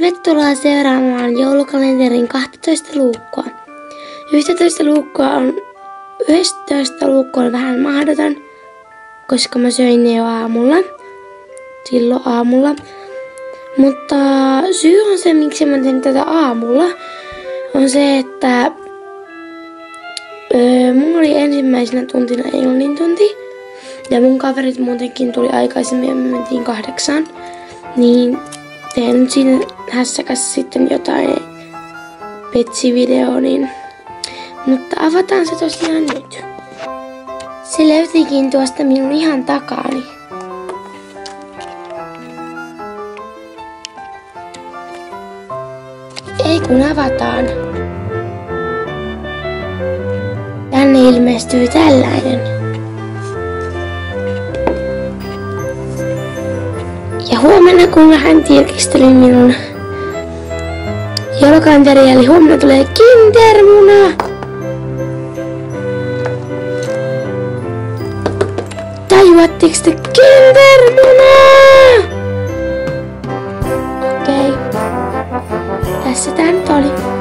Tervetuloa seuraamaan joulukalenterin 12 luukkoa. 11 luukkoa on vähän mahdoton, koska mä söin ne jo silloin aamulla. Mutta syy on se, miksi mä teen tätä aamulla, on se, että mulla oli ensimmäisenä tuntina englannin tunti. Ja mun kaverit muutenkin tuli aikaisemmin ja me mentiin 8. Niin teen nyt siinä hässäkässä sitten jotain petsivideoa, mutta avataan se tosiaan nyt. Se löytikin tuosta minun ihan takaani. Ei kun avataan. Tänne ilmestyy tällainen. Ja huomenna kun vähän tirkistelin minun joulukalenteria, eli huomenna tulee kindermuna. Tajuatteko te kindermuna? Okei. Tässä tää nyt oli.